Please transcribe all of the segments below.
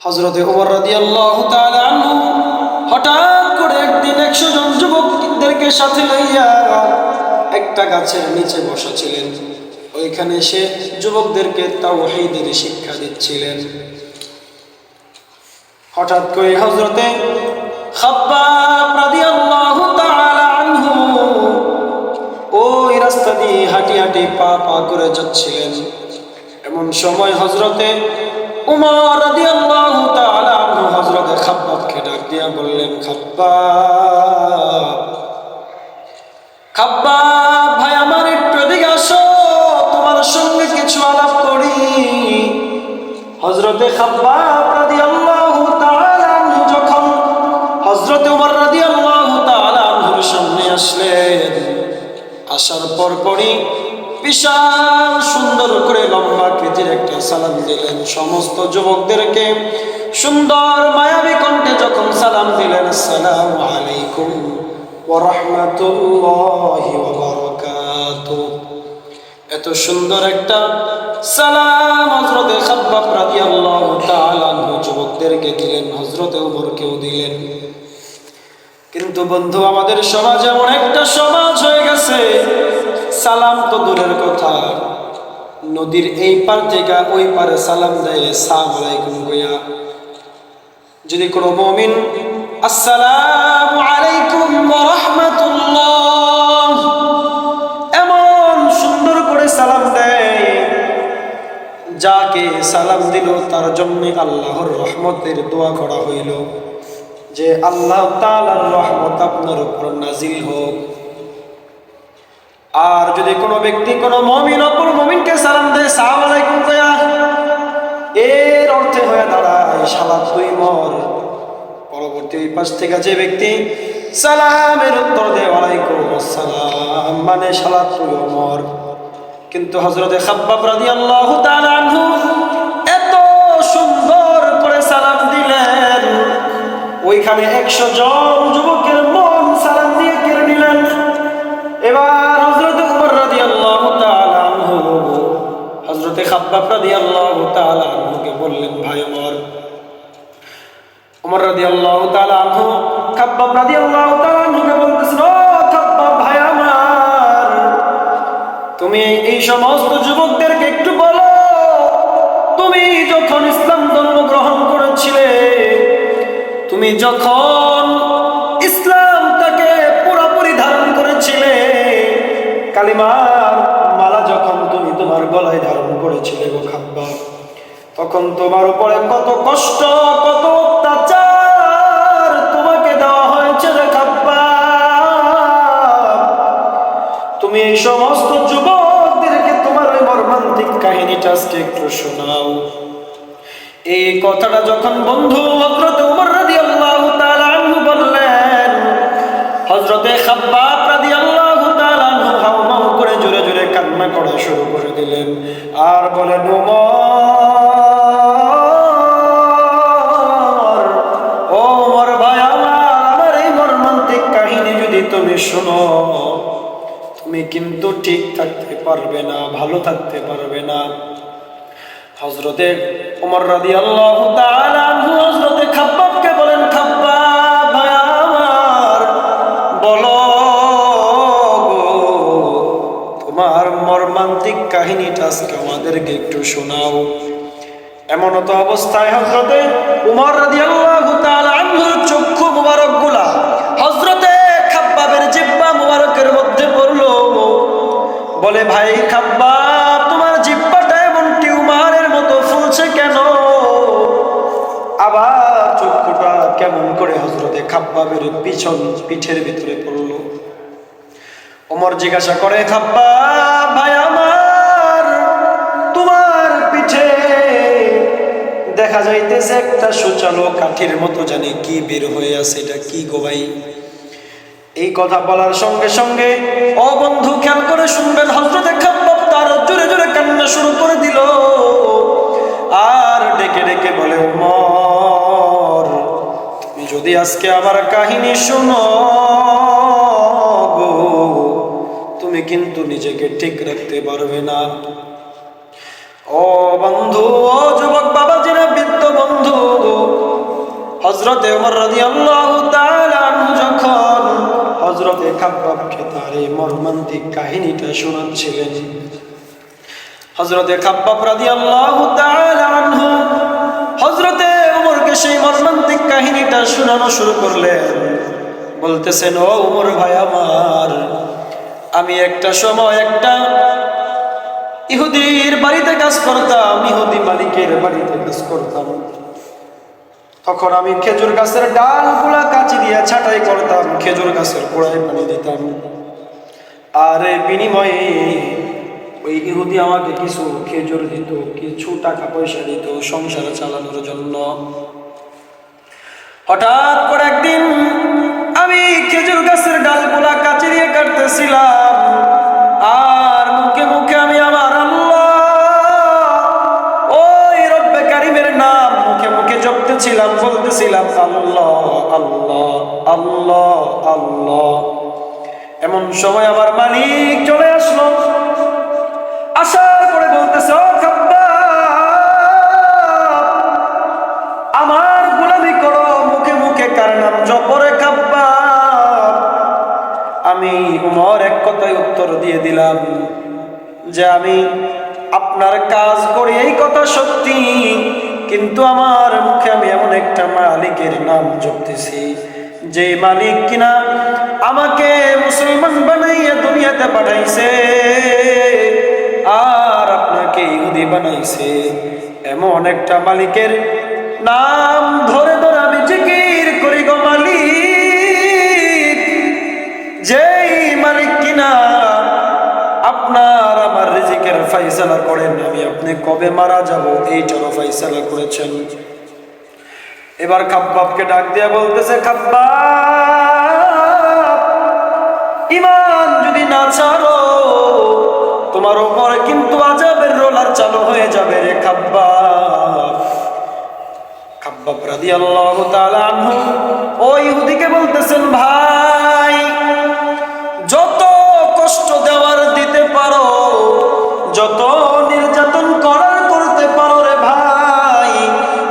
হযরতে ওমর রাদিয়াল্লাহু তাআলা আনহু হঠাৎ করে একদিন 100 জন যুবকদেরকে সাথে লইয়া একটা গাছের নিচে বসা ছিলেন। ওইখানে সে যুবকদেরকে তাওহীদের শিক্ষা দিচ্ছিলেন। হঠাৎ করে হযরতে খাব্বাব রাদিয়াল্লাহু তাআলা আনহু ওই রাস্তা দিয়ে হাঁটি হাঁটি পা পা করে যাচ্ছিলেন। এমন সময় হযরতে উমর রাদিয়াল্লাহু তাআলা আনহু হযরতে খাব্বাবকে ডাক দিয়া বললেন, খাব্বাব, খাব্বাব ভাই আমার, একটু এদিকে আসো, তোমার সঙ্গে কিছু আলাপ করি। হযরতে খাব্বাব রাদিয়াল্লাহু তাআলা আনহু যখন হযরতে উমর রাদিয়াল্লাহু তাআলা আনহুর সামনে আসলেন, আসার পরপরই বিশাল সুন্দর করে লম্বা আকৃতির একটা সালাম দিলেন। সমস্ত যুবকদেরকে সুন্দর মায়াবী কণ্ঠে যখন সালাম দিলেন, আসসালামু আলাইকুম ওয়া রাহমাতুল্লাহি ওয়া বারাকাতুহু, এত সুন্দর একটা সালাম হযরতে খাব্বাব রাদিয়াল্লাহু তাআলা আনহু যুবকদেরকে দিলেন, হযরতে ওমরকেও দিলেন। কিন্তু বন্ধু, আমাদের সমাজ এমন একটা সমাজ হয়ে গেছে, সালাম তো দূরের কথা, নদীর এই পার থেকে ওই পারে সালাম দেয় আসসালামু আলাইকুম কইয়া। যদি কোনো মুমিন আসসালামু আলাইকুম ওয়া রাহমাতুল্লাহ এমন সুন্দর করে সালাম দেয়, যাকে সালাম দিল তার জন্য আল্লাহর রহমতের দোয়া করা হইল যে আল্লাহ তাআলার রহমত আপনার উপর নাজিল হোক। আর যদি কোনো ব্যক্তি কোনো মুমিন অপর মুমিনকে সালাম দেয় আসসালামু আলাইকুম কয়া, এর অর্থে হয়ে দাঁড়ায় শালা তুই মর। পরবর্তী ওই পাশ থেকে যে ব্যক্তি সালামের উত্তর দেয় ওয়ালাইকুম আসসালাম, মানে শালা তুই মর। কিন্তু হযরতে খাব্বাব রাদিয়াল্লাহু তাআলা আনহু এত সুন্দর করে সালাম দিলেন, ওইখানে 100 জন যুবকের মন সালাম দিয়ে কেড়ে নিলেন। এবার হযরতে উমর রাদিয়াল্লাহু তাআলা আনহু হযরতে খাব্বাব রাদিয়াল্লাহু তাআলা আনহুকে বললেন, ভাই ওমর। উমর রাদিয়াল্লাহু তাআলা আনহু খাব্বাব রাদিয়াল্লাহু তাআলা আনহুকে বলতেছেন, ও খাব্বাব ভাই আমার, তুমি এই সমস্ত যুবকদেরকে একটু বলো, তুমি যখন ইসলাম ধর্ম গ্রহণ করেছিলে, তুমি যখন ইসলামটাকে পুরোপুরি ধারণ করেছিলে, কালিমার মালা যখন তুমি তোমার গলায় ধারণ করেছিলে গো খাব্বাব, তখন তোমার উপরে কত কষ্ট, কত অত্যাচার তোমাকে দেওয়া হয়েছে রে খাব্বাব। তুমি এই সমস্ত যুবকদেরকে তোমার ওই মর্মান্তিক কাহিনীটা আজকে একটু শোনাও। এই কথাটা যখন বন্ধু হযরতে ওমর রাদিয়াল্লাহু তাআলা আনহু বললেন, হযরতে খাব্বাব রাদিয়াল্লাহু তাআলা আনহু হাউমাউ করে জোরে জোরে কান্না করা শুরু করে দিলেন আর বলেন, ওমর ভাই আমার এই মর্মান্তিক কাহিনী যদি তুমি শোনো, তুমি কিন্তু ঠিক থাকতে পারবে না, ভালো থাকতে পারবে না। হযরতে ওমর রাদিয়াল্লাহু তাআলা আনহু হযরতে খাব্বাবকে বলেন, খাব্বাব ভাই আমার, বলো তোমার মর্মান্তিক কাহিনীটা আজকে আমাদেরকে একটু শোনাও। এমন তো অবস্থায় হযরতে ওমর রাদিয়াল্লাহু তাআলা আনহুর চক্ষু মুবারকগুলা হযরতে খাব্বাবের জিহ্বা মুবারকের মধ্যে পড়লো। বলে, ভাই খাব্বাব, তোমার জিহ্বাটা এমন টিউমারের মতো ফুলছে কেন? আবার চক্ষুটা কেমন করে হযরতে খাব্বাবের পিঠের ভিতরে পড়লো। ওমর জিজ্ঞাসা করে, খাব্বাব ভাই আমার, তোমার পিঠে দেখা যাইতেছে একটা সুচালো কাঠির মতো জানি কি বের হয়ে আছে, এটা কি গো ভাই? এই কথা বলার সঙ্গে সঙ্গে, ও বন্ধু খেয়াল করে শুনবেন, হযরতে খাব্বাব তার জোরে জোরে কান্না শুরু করে দিল আর ডেকে ডেকে বলে, ওমর, তুমি যদি আজকে আমার কাহিনী শোনো গো, তুমি কিন্তু নিজেকে ঠিক রাখতে পারবে না। ও বন্ধু, ও যুবক বাবাজিরা, বৃদ্ধ বন্ধু, হযরতে ওমর রাদিয়াল্লাহু তাআলা আনহু যখন হযরতে খাব্বাবকে তার এই মর্মান্তিক কাহিনীটা শোনাচ্ছিলেন, হযরতে খাব্বাব রাদিয়াল্লাহু তাআলা আনহু হযরতে ওমরকে সেই মর্মান্তিক কাহিনীটা শোনানো শুরু করলেন। বলতেছেন, ও ওমর ভাই আমার, আমি একটা সময় একটা ইহুদির বাড়িতে কাজ করতাম, ইহুদি মালিকের বাড়িতে কাজ করতাম। তখন আমি খেজুর গাছের ডালগুলা কাঁচি দিয়ে ছাঁটাই করতাম, খেজুর গাছের গোড়ায় পানি দিতাম, আর বিনিময়ে ওই ইহুদি আমাকে কিছু খেজুর দিত, কিছু টাকা পয়সা দিত সংসার চালানোর জন্য। হঠাৎ করে একদিন আমি খেজুর গাছের ডালগুলা কাঁচি দিয়ে কাটতেছিলাম, আর মুখে মুখে আমি আমার আল্লাহ, ওই রব্বে কারিমের নাম মুখে মুখে জপতেছিলাম, বলতেছিলাম আল্লাহ আল্লাহ আল্লাহ আল্লাহ। এমন সময় আমার মালিক চলে আসলো। আসার পরে বলতেছে, ও খাব্বাব, আমার গোলামি করো, মুখে মুখে কার নাম জপরে খাব্বাব। আমি উমর এক কথায় উত্তর দিয়ে দিলাম যে আমি আপনার কাজ করি, এই কথা সত্যি, কিন্তু আমার মুখে আমি এমন একটা মালিকের নাম জপতেছি, যে মালিক কিনা আমাকে মুসলমান বানাইয়া দুনিয়াতে পাঠাইছে আর আপনাকে ইহুদি বানাইছে। এমন একটা মালিকের নাম ধরে ধরে আমি জিকির করি গো মালিক, যেই মালিক কিনা আপনার আমার রিজিকের ফয়সালা করেন, আমি আপনি কবে মারা যাব এইটারও ফয়সালা করেছেন। এবার খাব্বাবকে ডাক দিয়া বলতেছে, খাব্বাব, ঈমান যদি না ছাড়ো তোমার উপর কিন্তু আযাবের রোলার চালু হয়ে যাবে রে খাব্বাব। খাব্বাব রাদিয়াল্লাহু তাআলা আনহু ওই ইহুদিকে বলতেছেন, ভাই যত কষ্ট দেওয়ার দিতে পারো, যত নির্যাতন করার করতে পারো রে ভাই,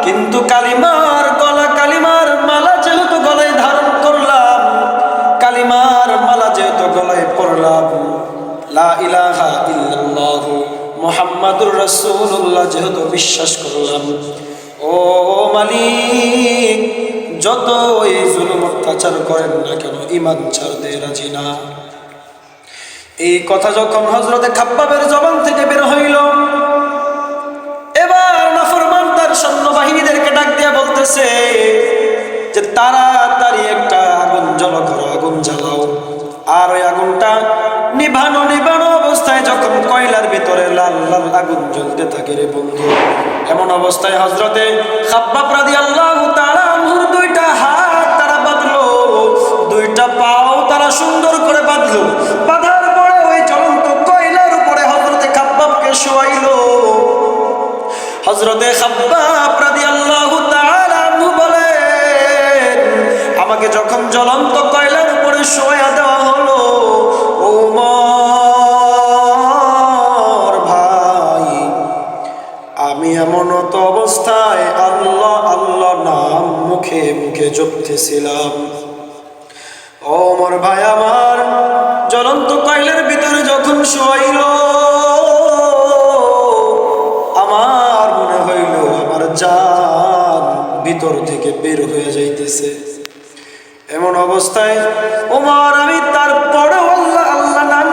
কিন্তু কালিমার গলা, কালিমার মালা যেহেতু গলায় ধারণ করলাম, কালিমার মালা যেহেতু গলায় পড়লাম, লা ইলাহা ইল্লাল্লাহু মুহাম্মাদুর রাসূলুল্লাহ যেহেতু বিশ্বাস করলাম, ও মালিক যত এই জুলুম অত্যাচার করেন না কেন ঈমান ছাড়তে রাজি না। এই কথা যখন হযরতে খাব্বাবের জবান থেকে বের হইল, এবার নাফরমান তার সৈন্যবাহিনীদেরকে ডাক দিয়া বলতেছে যে তাড়াতাড়ি একটা আগুন জ্বালো করো, আগুন জ্বালাও। আর ওই আগুনটা নিভানো নিভানো অবস্থায় যখন কয়লার ভিতরে লাল লাল আগুন জ্বলতে থাকে রে বন্ধু, এমন অবস্থায় হযরতে খাব্বাব রাদিয়াল্লাহু তাআলা আনহুর দুইটা হাত তারা বাঁধলো, দুইটা পাও তারা সুন্দর করে বাঁধলো। বাঁধার পরে ওই জ্বলন্ত কয়লার উপরে হযরতে খাব্বাবকে শোয়াইলো। হযরতে খাব্বাব রাদিয়াল্লাহু তাআলা আনহু বলেন, আমাকে যখন জ্বলন্ত কয়লার উপরে শোয়া দেওয়া হলো, ওমর ভাই আমি এমন তো অবস্থায় আল্লাহ আল্লাহ নাম মুখে মুখে জপতেছিলাম। ওমর ভাই আমার জ্বলন্ত কয়লার ভিতরে যখন শোয়াইল, আমার মনে হইল আমার জান ভিতর থেকে বের হয়ে যাইতেছে। এমন অবস্থায় ওমর আমি তারপরে আল্লাহ আল্লাহ নাম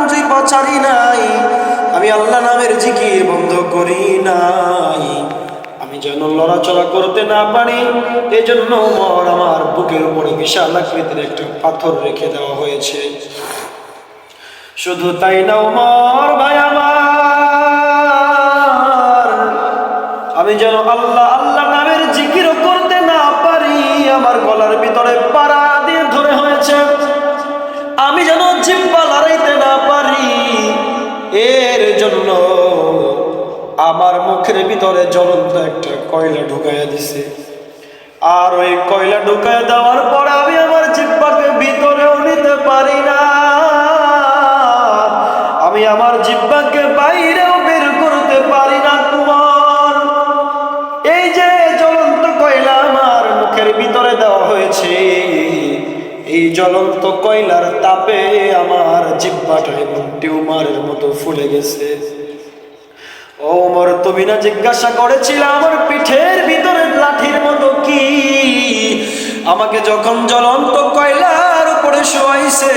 ছাড়ি নাই, আমি আল্লাহ নামের জিকির বন্ধ করি নাই, আমি যেন লড়াচড়া করতে না পারি, এই জন্য ওমর আমার বুকের উপরে বিশাল আকৃতির একটা পাথর রেখে দেওয়া হয়েছে। শুধু তাই না ওমর ভাই আমার, আমি যেন আল্লাহ আল্লাহ নামের জিকিরও করতে না পারি, আমার গলার ভিতরে পাড়া দিয়ে ধরে হয়েছে, আমি যেন জিহ্বা লড়াইতে না পারি, এর জন্য আমার মুখের ভিতরে জ্বলন্ত একটা কয়লা ঢুকাইয়া দিছে। আর ওই কয়লা ঢুকাইয়া দেওয়ার পরে আমি আমার জিহ্বাকে ভিতরেও নিতে পারি না, আমি আমার জিহ্বাকে বাইরেও বের করতে পারি না। তোমার এই যে জ্বলন্ত কয়লা আমার মুখের ভিতরে দেওয়া জ্বলন্ত কয়লার তাপে আমার জিহ্বাটা এমন টিউমারের মতো ফুলে গেছে। ও ওমর, তুমি না জিজ্ঞাসা করেছিলে আমার পিঠের ভিতরে লাঠির মতো কি? আমাকে যখন জ্বলন্ত কয়লার উপরে শোয়াইছে,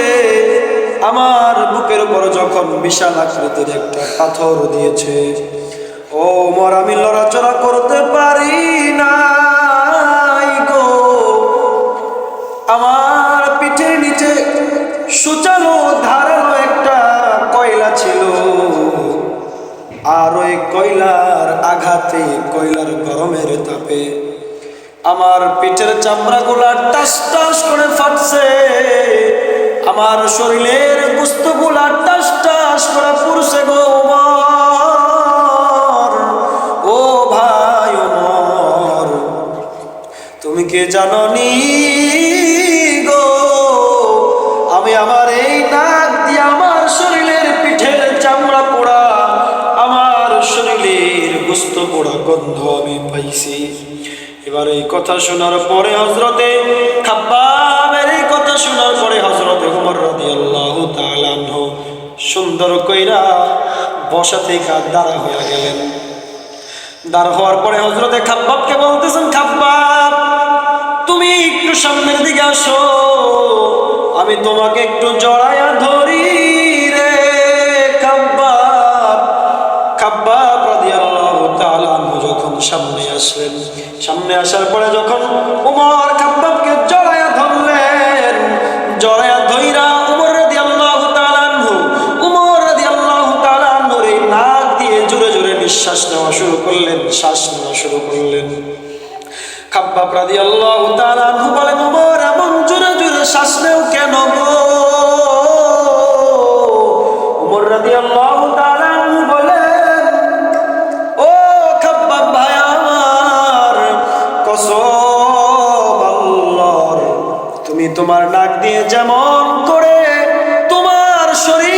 আমার বুকের উপর যখন বিশাল আকৃতির একটা পাথর দিয়েছে, ও ওমর, আমি লড়াচড়া করতে পারি নাই গো। আমার পিঠের নিচে সুচালো ধারালো একটা কয়লা ছিল, আর ওই কয়লার আঘাতে, কয়লার গরমের তাপে আমার পিঠের চামড়াগুলা টাস টাস করে ফাটছে, আমার শরীরের গোস্তগুলা টাস টাস করে পুড়ছে গো ওমর। ও ভাই ওমর, তুমি কি জাননি গো, আমি আমার এই নাক দিয়ে আমার শরীরের পিঠের চামড়া পোড়া, আমার শরীরের গোস্ত পোড়া গন্ধ আমি পাইছি। এবার এই কথা শোনার পরে হযরতে খাব্বাবের এই কথা শোনার পরে হযরতে ওমর রাদিয়াল্লাহু তাআলা আনহু সুন্দর কইরা বসা থেকে দাঁড়া হয়ে গেলেন। দাঁড় হওয়ার পরে হযরতে খাব্বাবকে বলতেছেন, খাব্বাব, তুমি একটু সামনের দিকে আসো, আমি তোমাকে একটু জড়ায়া ধরি রে খাব্বাব। খাব্বাব রাদিয়াল্লাহু তাআলা আনহু যখন সামনে আসলেন, সামনে আসার পরে যখন ওমর খাব্বাবকে জড়ায়া ধরলেন, জড়ায়া ধইরা ওমর রাদিয়াল্লাহু তাআলা আনহু, ওমর রাদিয়াল্লাহু তাআলা আনহুর এই নাক দিয়ে জোরে জোরে নিঃশ্বাস নেওয়া শুরু করলেন, শ্বাস নেওয়া শুরু করলেন। খাব্বাব রাদিয়াল্লাহু তাআলা আনহু বলেন, ওমর, এমন জোরে জোরে শ্বাস নেও কেন গো? ওমর রাদিয়াল্লাহু তাআলা আনহু বলেন, ও খাব্বাব ভাই আমার, কসম আল্লাহর, তুমি তোমার নাক দিয়ে যেমন করে তোমার শরীর